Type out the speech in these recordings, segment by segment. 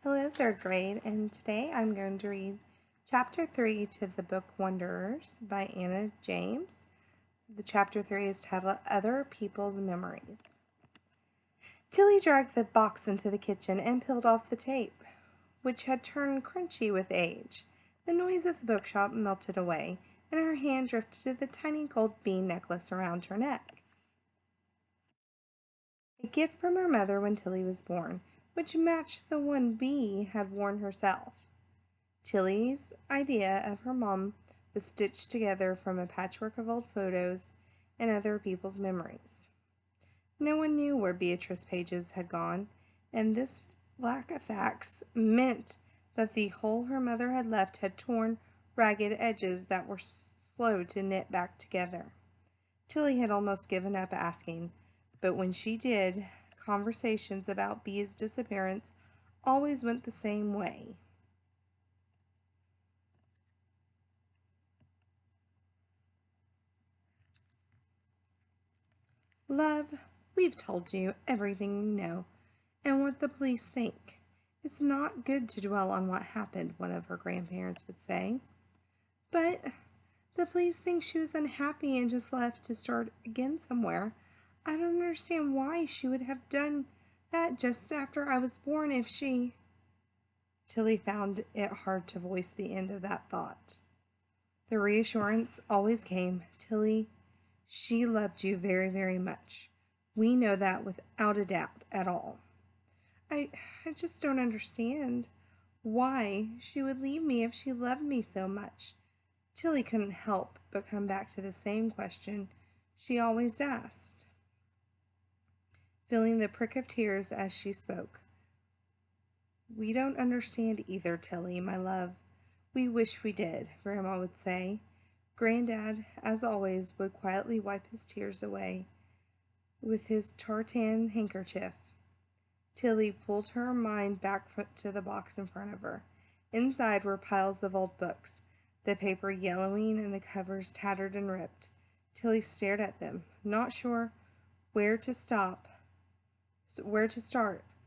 Hello, third grade, and today I'm going to read Chapter 3 to the book Wanderers by Anna James. The Chapter 3 is titled Other People's Memories. Tilly dragged the box into the kitchen and peeled off the tape, which had turned crunchy with age. The noise of the bookshop melted away, and her hand drifted to the tiny gold bean necklace around her neck. A gift from her mother when Tilly was born, which matched the one Bee had worn herself. Tilly's idea of her mom was stitched together from a patchwork of old photos and other people's memories. No one knew where Beatrice Pages had gone, and this lack of facts meant that the hole her mother had left had torn, ragged edges that were slow to knit back together. Tilly had almost given up asking, but when she did, conversations about Bee's disappearance always went the same way. Love, we've told you everything we know and what the police think. It's not good to dwell on what happened, one of her grandparents would say. But the police think she was unhappy and just left to start again somewhere. I don't understand why she would have done that just after I was born if she... Tilly found it hard to voice the end of that thought. The reassurance always came. Tilly, she loved you very, very much. We know that without a doubt at all. I just don't understand why she would leave me if she loved me so much. Tilly couldn't help but come back to the same question she always asked, feeling the prick of tears as she spoke. We don't understand either, Tilly, my love. We wish we did, Grandma would say. Granddad, as always, would quietly wipe his tears away with his tartan handkerchief. Tilly pulled her mind back to the box in front of her. Inside were piles of old books, the paper yellowing and the covers tattered and ripped. Tilly stared at them, not sure where to start,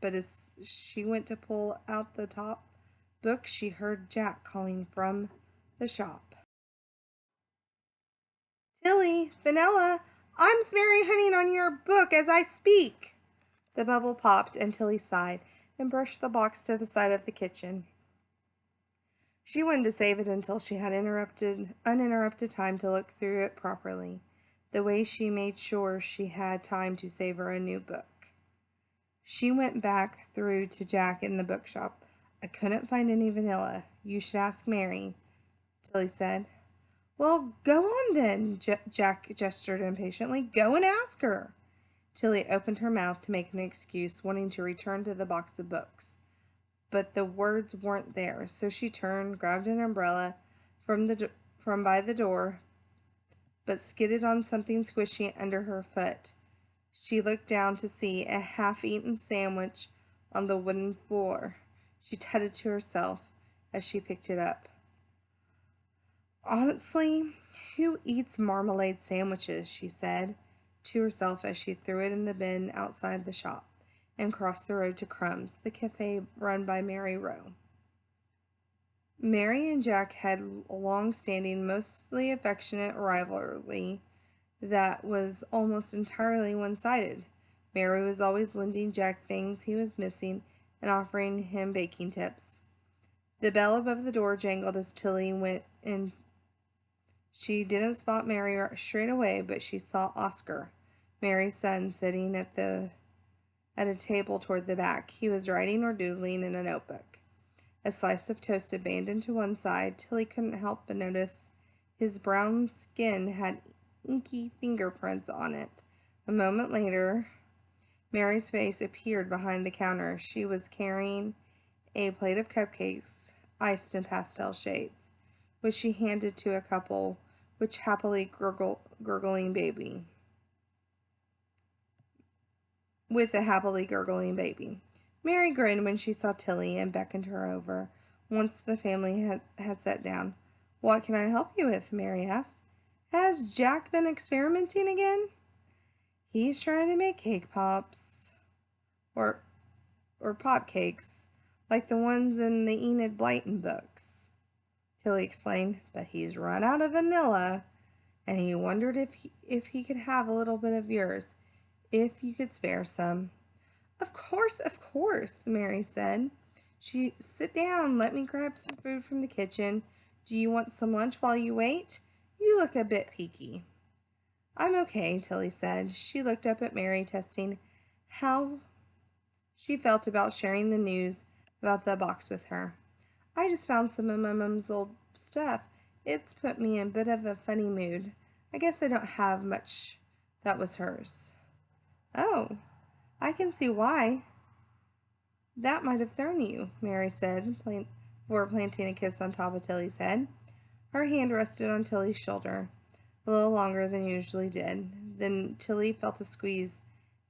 but as she went to pull out the top book, she heard Jack calling from the shop. Tilly, Vanilla, I'm smearing honey on your book as I speak. The bubble popped and Tilly sighed and brushed the box to the side of the kitchen. She wanted to save it until she had uninterrupted time to look through it properly, the way she made sure she had time to save her a new book. She went back through to Jack in the bookshop. I couldn't find any vanilla. You should ask Mary, Tilly said. Well, go on then, Jack gestured impatiently. Go and ask her. Tilly opened her mouth to make an excuse, wanting to return to the box of books. But the words weren't there, so she turned, grabbed an umbrella from by the door, but skidded on something squishy under her foot. She looked down to see a half-eaten sandwich on the wooden floor. She tutted to herself as she picked it up. Honestly, who eats marmalade sandwiches? She said to herself as she threw it in the bin outside the shop and crossed the road to Crumbs, the cafe run by Mary Rowe. Mary and Jack had a long-standing, mostly affectionate rivalry that was almost entirely one-sided. Mary was always lending Jack things he was missing and offering him baking tips. The bell above the door jangled as Tilly went in. She didn't spot Mary straight away, but she saw Oscar, Mary's son, sitting at a table toward the back. He was writing or doodling in a notebook. A slice of toast abandoned to one side, Tilly couldn't help but notice his brown skin had inky fingerprints on it. A moment later, Mary's face appeared behind the counter. She was carrying a plate of cupcakes, iced in pastel shades, which she handed to a couple with happily gurgling baby. Mary grinned when she saw Tilly and beckoned her over once the family had sat down. What can I help you with? Mary asked. Has Jack been experimenting again? He's trying to make cake pops. Or pop cakes, like the ones in the Enid Blyton books, Tilly explained, but he's run out of vanilla, and he wondered if he could have a little bit of yours, if you could spare some. Of course, Mary said. Sit down, let me grab some food from the kitchen. Do you want some lunch while you wait? You look a bit peaky. I'm okay, Tilly said. She looked up at Mary, testing how she felt about sharing the news about the box with her. I just found some of my mom's old stuff. It's put me in a bit of a funny mood. I guess I don't have much that was hers. Oh, I can see why. That might have thrown you, Mary said, before planting a kiss on top of Tilly's head. Her hand rested on Tilly's shoulder, a little longer than usually did. Then Tilly felt a squeeze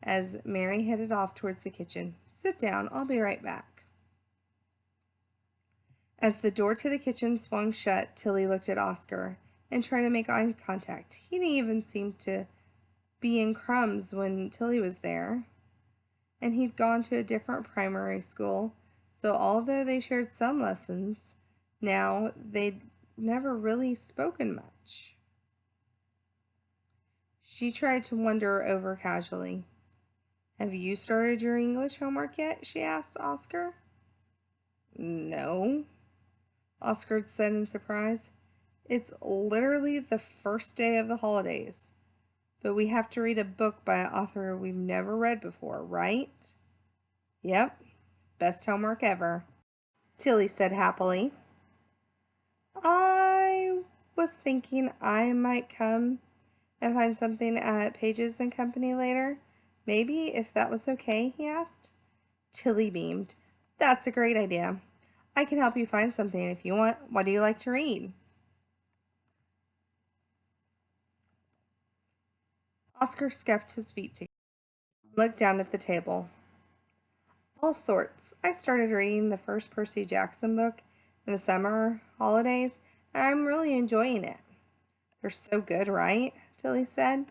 as Mary headed off towards the kitchen. Sit down, I'll be right back. As the door to the kitchen swung shut, Tilly looked at Oscar and tried to make eye contact. He didn't even seem to be in crumbs when Tilly was there, and he'd gone to a different primary school, so although they shared some lessons, now they'd never really spoken much. She tried to wonder over casually. Have you started your English homework yet? She asked Oscar. No, Oscar said in surprise. It's literally the first day of the holidays. But we have to read a book by an author we've never read before, right? Yep, best homework ever, Tilly said happily. I was thinking I might come and find something at Pages and Company later. Maybe, if that was okay, he asked. Tilly beamed. That's a great idea. I can help you find something if you want. What do you like to read? Oscar scuffed his feet together and looked down at the table. All sorts. I started reading the first Percy Jackson book in the summer holidays, and I'm really enjoying it. They're so good, right? Tilly said.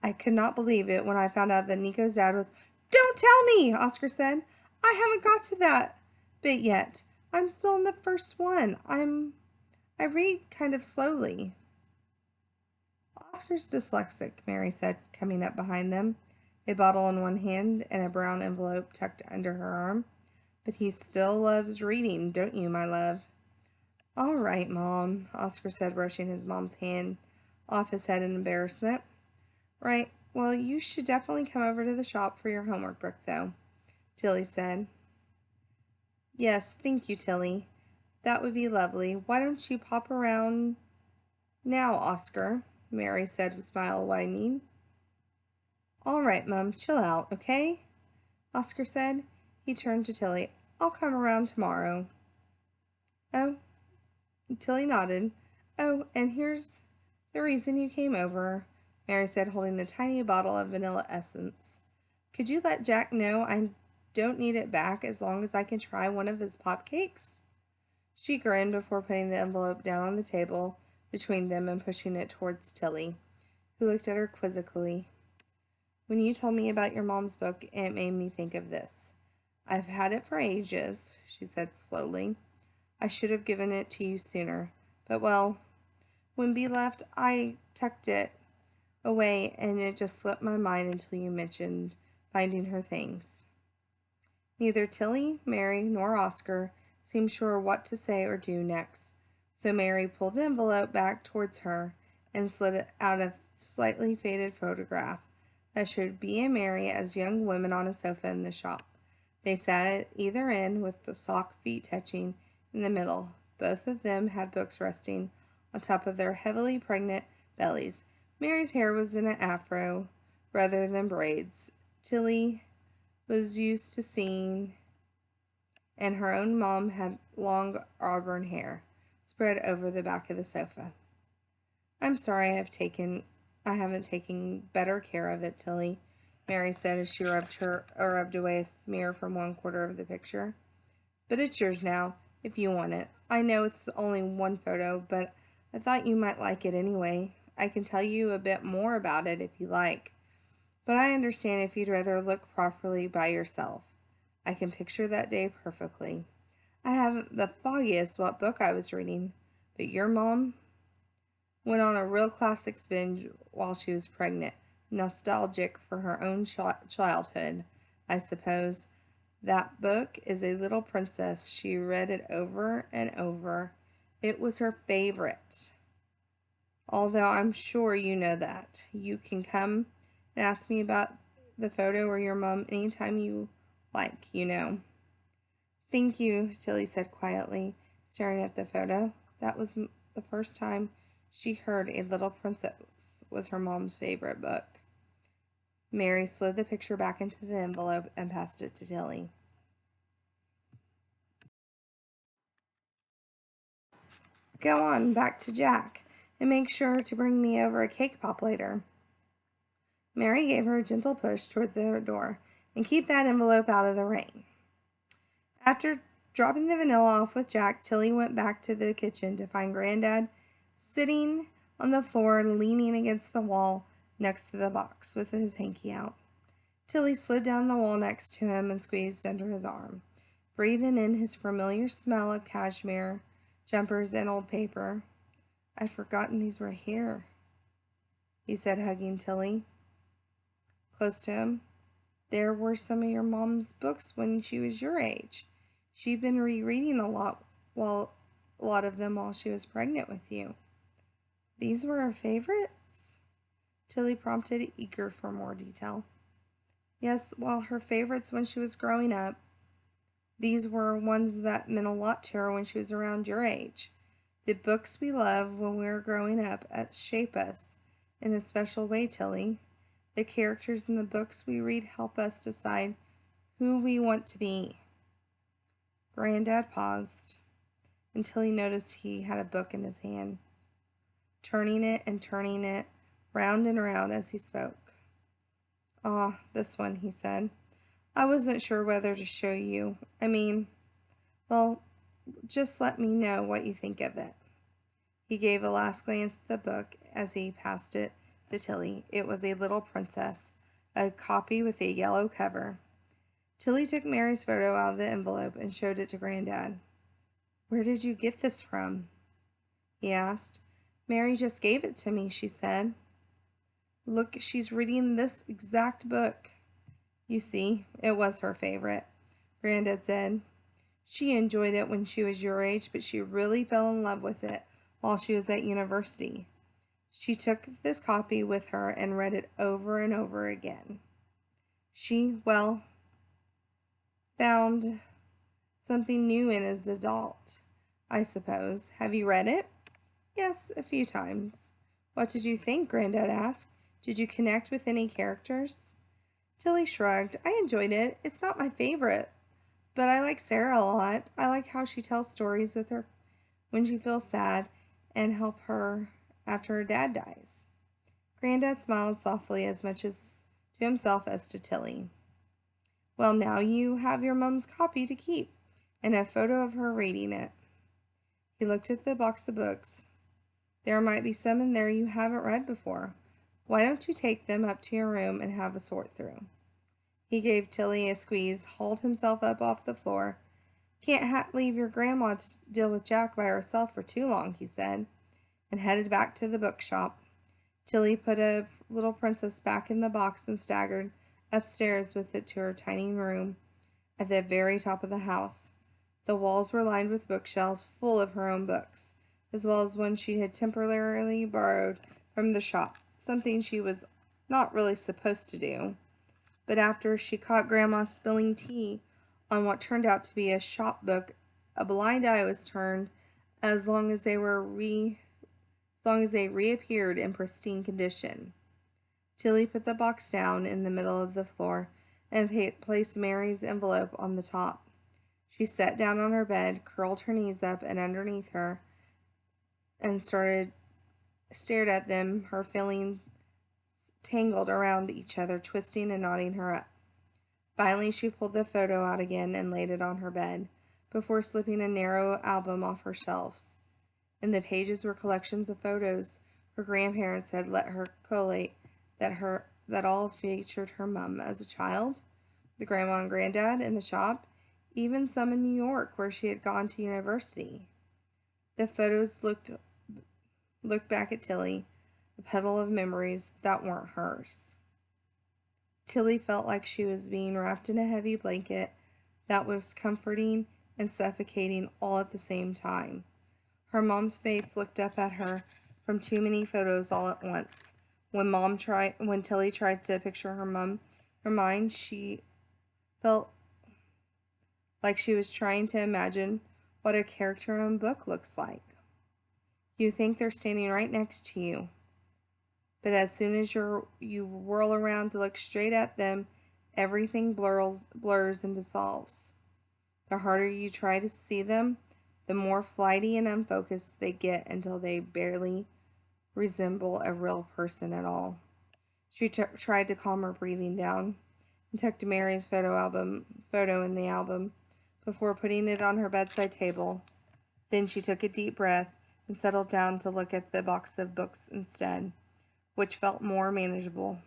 I could not believe it when I found out that Nico's dad was... Don't tell me, Oscar said. I haven't got to that bit yet. I'm still in the first one. I read kind of slowly. Oscar's dyslexic, Mary said, coming up behind them, a bottle in one hand and a brown envelope tucked under her arm. But he still loves reading, don't you, my love? All right, Mom, Oscar said, brushing his mom's hand off his head in embarrassment. Right, well, you should definitely come over to the shop for your homework book, though, Tilly said. Yes, thank you, Tilly. That would be lovely. Why don't you pop around now, Oscar? Mary said with smile widening. All right, Mum, chill out, okay? Oscar said. He turned to Tilly. I'll come around tomorrow. Oh, Tilly nodded. Oh, and here's the reason you came over, Mary said, holding a tiny bottle of vanilla essence. Could you let Jack know I don't need it back as long as I can try one of his pop cakes? She grinned before putting the envelope down on the table between them and pushing it towards Tilly, who looked at her quizzically. When you told me about your mom's book, it made me think of this. I've had it for ages, she said slowly. I should have given it to you sooner, but well, when Bee left, I tucked it away and it just slipped my mind until you mentioned finding her things. Neither Tilly, Mary, nor Oscar seemed sure what to say or do next, so Mary pulled the envelope back towards her and slid out a slightly faded photograph that showed Bee and Mary as young women on a sofa in the shop. They sat at either end with the sock feet touching in the middle. Both of them had books resting on top of their heavily pregnant bellies. Mary's hair was in an afro rather than braids. Tilly was used to seeing, and her own mom had long auburn hair spread over the back of the sofa. I'm sorry I haven't taken better care of it, Tilly, Mary said as she rubbed away a smear from one quarter of the picture. But it's yours now, if you want it. I know it's only one photo, but I thought you might like it anyway. I can tell you a bit more about it if you like. But I understand if you'd rather look properly by yourself. I can picture that day perfectly. I haven't the foggiest what book I was reading, but your mom went on a real classics binge while she was pregnant. Nostalgic for her own childhood, I suppose. That book is A Little Princess. She read it over and over. It was her favorite. Although I'm sure you know that. You can come and ask me about the photo or your mom anytime you like, you know. Thank you, Tilly said quietly, staring at the photo. That was the first time she heard A Little Princess was her mom's favorite book. Mary slid the picture back into the envelope and passed it to Tilly. Go on back to Jack, and make sure to bring me over a cake pop later. Mary gave her a gentle push toward the door, and keep that envelope out of the rain. After dropping the vanilla off with Jack, Tilly went back to the kitchen to find Granddad sitting on the floor, leaning against the wall next to the box with his hanky out. Tilly slid down the wall next to him and squeezed under his arm, breathing in his familiar smell of cashmere, jumpers, and old paper. I'd forgotten these were here, he said, hugging Tilly close to him. There were some of your mom's books when she was your age. She'd been rereading a lot of them while she was pregnant with you. These were her favorites? Tilly prompted, eager for more detail. Yes, well, her favorites when she was growing up. These were ones that meant a lot to her when she was around your age. The books we love when we were growing up shape us in a special way, Tilly. The characters in the books we read help us decide who we want to be. Granddad paused until he noticed he had a book in his hand, turning it round and round as he spoke. Ah, this one, he said. I wasn't sure whether to show you. Well, just let me know what you think of it. He gave a last glance at the book as he passed it to Tilly. It was A Little Princess, a copy with a yellow cover. Tilly took Mary's photo out of the envelope and showed it to Granddad. Where did you get this from? He asked. Mary just gave it to me, she said. Look, she's reading this exact book. You see, it was her favorite, Granddad said. She enjoyed it when she was your age, but she really fell in love with it while she was at university. She took this copy with her and read it over and over again. She, found something new in as an adult, I suppose. Have you read it? Yes, a few times. What did you think? Granddad asked. Did you connect with any characters? Tilly shrugged. I enjoyed it. It's not my favorite, but I like Sarah a lot. I like how she tells stories with her when she feels sad and help her after her dad dies. Granddad smiled softly as much as to himself as to Tilly. Well, now you have your mom's copy to keep, and a photo of her reading it. He looked at the box of books. There might be some in there you haven't read before. Why don't you take them up to your room and have a sort through? He gave Tilly a squeeze, hauled himself up off the floor. Can't leave your grandma to deal with Jack by herself for too long, he said, and headed back to the bookshop. Tilly put A Little Princess back in the box and staggered upstairs with it to her tiny room at the very top of the house. The walls were lined with bookshelves full of her own books, as well as ones she had temporarily borrowed from the shop, something she was not really supposed to do. But after she caught Grandma spilling tea on what turned out to be a shop book, a blind eye was turned as long as they reappeared in pristine condition. Tilly put the box down in the middle of the floor and placed Mary's envelope on the top. She sat down on her bed, curled her knees up and underneath her, and stared at them, her feelings tangled around each other, twisting and knotting her up. Finally, she pulled the photo out again and laid it on her bed, before slipping a narrow album off her shelves. In the pages were collections of photos her grandparents had let her collate that all featured her mum as a child, the grandma and granddad in the shop, even some in New York where she had gone to university. The photos looked back at Tilly, a puddle of memories that weren't hers. Tilly felt like she was being wrapped in a heavy blanket that was comforting and suffocating all at the same time. Her mom's face looked up at her from too many photos all at once. When Tilly tried to picture her mind, she felt like she was trying to imagine what a character in a book looks like. You think they're standing right next to you, but as soon as you whirl around to look straight at them, everything blurs and dissolves. The harder you try to see them, the more flighty and unfocused they get until they barely resemble a real person at all. She tried to calm her breathing down and tucked Mary's photo in the album before putting it on her bedside table. Then she took a deep breath and settled down to look at the box of books instead, which felt more manageable.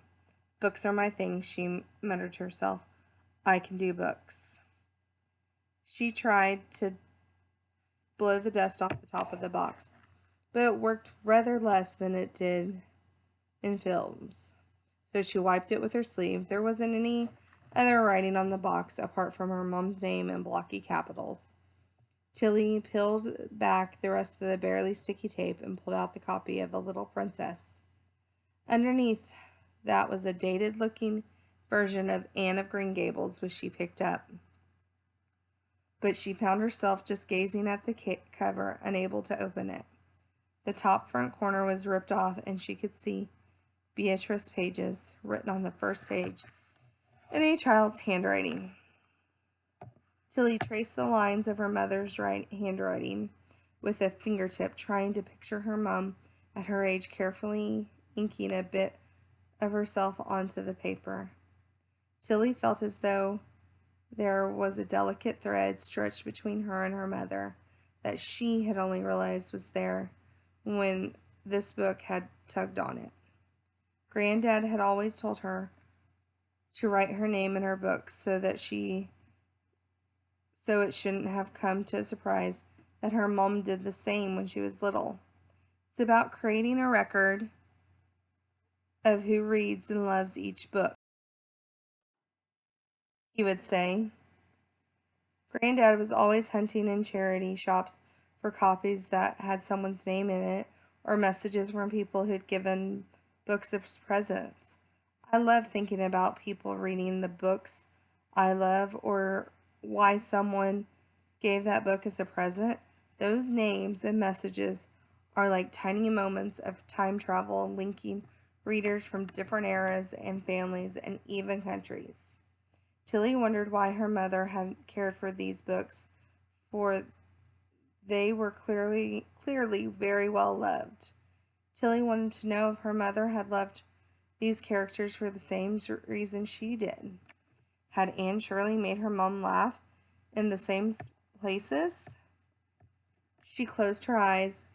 Books are my thing, she muttered to herself. I can do books. She tried to blow the dust off the top of the box, but it worked rather less than it did in films. So she wiped it with her sleeve. There wasn't any other writing on the box apart from her mom's name in blocky capitals. Tilly peeled back the rest of the barely sticky tape and pulled out the copy of A Little Princess. Underneath that was a dated-looking version of Anne of Green Gables, which she picked up. But she found herself just gazing at the cover, unable to open it. The top front corner was ripped off, and she could see Beatrice pages written on the first page in a child's handwriting. Tilly traced the lines of her mother's handwriting with a fingertip, trying to picture her mom at her age carefully inking a bit of herself onto the paper. Tilly felt as though there was a delicate thread stretched between her and her mother that she had only realized was there when this book had tugged on it. Granddad had always told her to write her name in her books so it shouldn't have come to a surprise that her mom did the same when she was little. It's about creating a record of who reads and loves each book, he would say. Granddad was always hunting in charity shops for copies that had someone's name in it or messages from people who'd given books as presents. I love thinking about people reading the books I love or why someone gave that book as a present. Those names and messages are like tiny moments of time travel linking readers from different eras and families and even countries. Tilly wondered why her mother had cared for these books, for they were clearly very well loved. Tilly wanted to know if her mother had loved these characters for the same reason she did. Had Anne Shirley made her mom laugh in the same places? She closed her eyes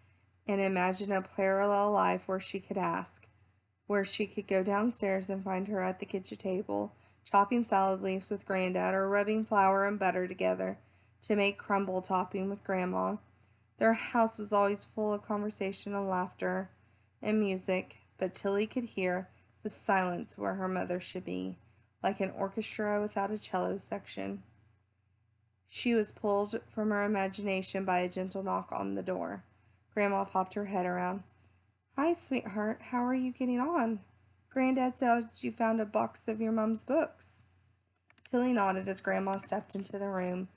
and imagined a parallel life where she could go downstairs and find her at the kitchen table, chopping salad leaves with Granddad or rubbing flour and butter together to make crumble topping with Grandma. Their house was always full of conversation and laughter and music, but Tilly could hear the silence where her mother should be, like an orchestra without a cello section. She was pulled from her imagination by a gentle knock on the door. Grandma popped her head around. Hi, sweetheart. How are you getting on? Granddad said you found a box of your mom's books. Tilly nodded as Grandma stepped into the room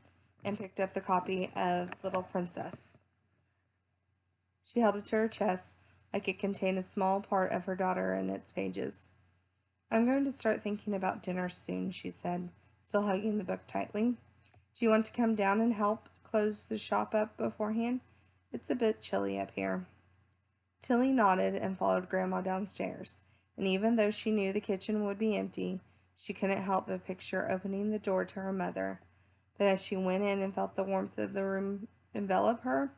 and picked up the copy of Little Princess. She held it to her chest like it contained a small part of her daughter in its pages. I'm going to start thinking about dinner soon, she said, still hugging the book tightly. Do you want to come down and help close the shop up beforehand? It's a bit chilly up here. Tilly nodded and followed Grandma downstairs, and even though she knew the kitchen would be empty, she couldn't help but picture opening the door to her mother. But as she went in and felt the warmth of the room envelop her,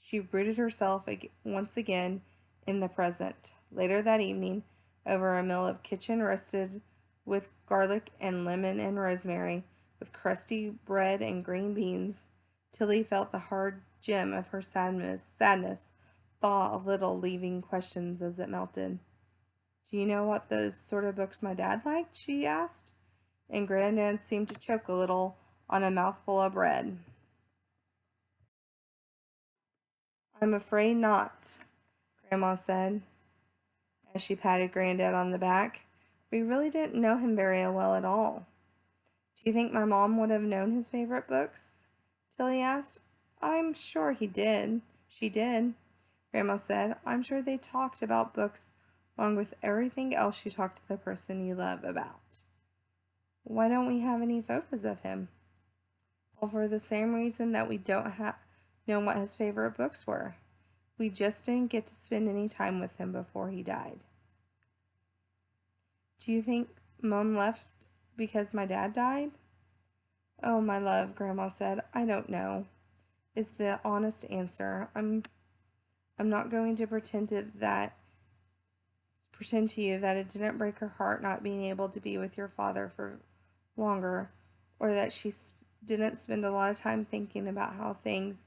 she rooted herself once again in the present. Later that evening, over a meal of kitchen roasted with garlic and lemon and rosemary, with crusty bread and green beans. Tilly felt the hard gem of her sadness thaw a little, leaving questions as it melted. Do you know what those sort of books my dad liked? She asked, and Granddad seemed to choke a little on a mouthful of bread. I'm afraid not, Grandma said, as she patted Granddad on the back. We really didn't know him very well at all. Do you think my mom would have known his favorite books? Tilly asked. I'm sure he did. She did, Grandma said. I'm sure they talked about books along with everything else you talk to the person you love about. Why don't we have any photos of him? Well, for the same reason that we don't know what his favorite books were. We just didn't get to spend any time with him before he died. Do you think Mom left because my dad died? Oh, my love, Grandma said. I don't know, is the honest answer. I'm not going to pretend to you that it didn't break her heart not being able to be with your father for longer, or that she didn't spend a lot of time thinking about how things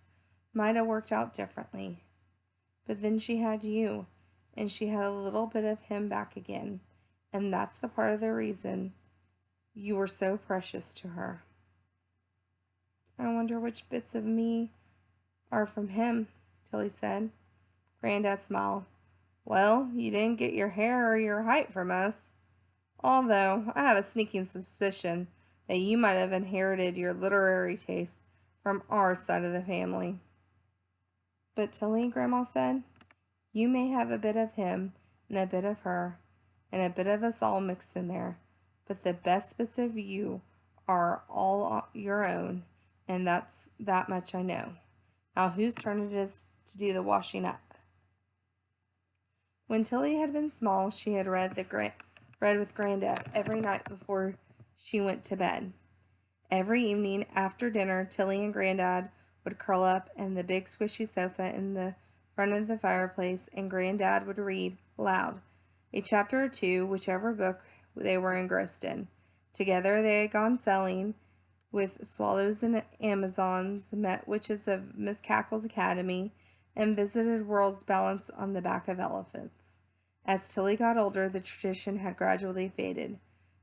might have worked out differently. But then she had you, and she had a little bit of him back again, and that's the part of the reason you were so precious to her. I wonder which bits of me are from him, Tilly said. Granddad smiled. Well, you didn't get your hair or your height from us. Although, I have a sneaking suspicion that you might have inherited your literary taste from our side of the family. But Tilly, Grandma said, you may have a bit of him and a bit of her and a bit of us all mixed in there, but the best bits of you are all your own, and that's that much I know. Now whose turn it is to do the washing up? When Tilly had been small, she had read with Granddad every night before she went to bed. Every evening after dinner, Tilly and Granddad would curl up in the big squishy sofa in the front of the fireplace, and Granddad would read loud a chapter or two, whichever book they were engrossed in. Together they had gone sailing with swallows and amazons, met witches of Miss Cackle's academy, and visited worlds balanced on the back of elephants. As Tilly got older, the tradition had gradually faded.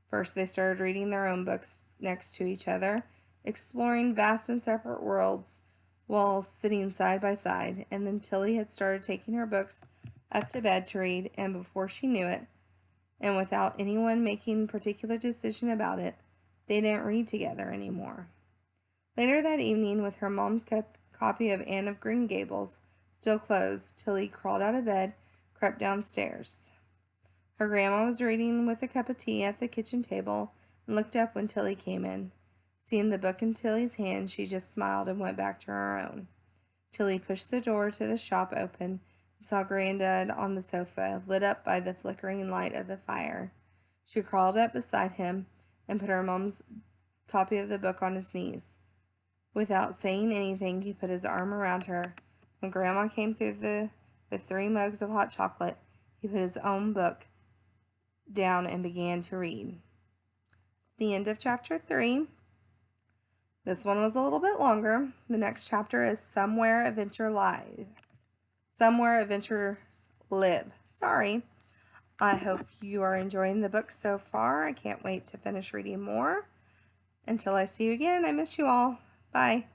First they started reading their own books next to each other, exploring vast and separate worlds while sitting side by side, and then Tilly had started taking her books up to bed to read, and before she knew it, and without anyone making particular decision about it, they didn't read together anymore. Later that evening, with her mom's copy of Anne of Green Gables still closed, Tilly crawled out of bed, crept downstairs. Her grandma was reading with a cup of tea at the kitchen table, and looked up when Tilly came in. Seeing the book in Tilly's hand, she just smiled and went back to her own. Tilly pushed the door to the shop open and saw Granddad on the sofa, lit up by the flickering light of the fire. She crawled up beside him and put her mom's copy of the book on his knees. Without saying anything, he put his arm around her. When Grandma came through with 3 mugs of hot chocolate, he put his own book down and began to read. The end of chapter 3. This one was a little bit longer. The next chapter is Somewhere Adventures Live. Sorry. I hope you are enjoying the book so far. I can't wait to finish reading more. Until I see you again, I miss you all. Bye.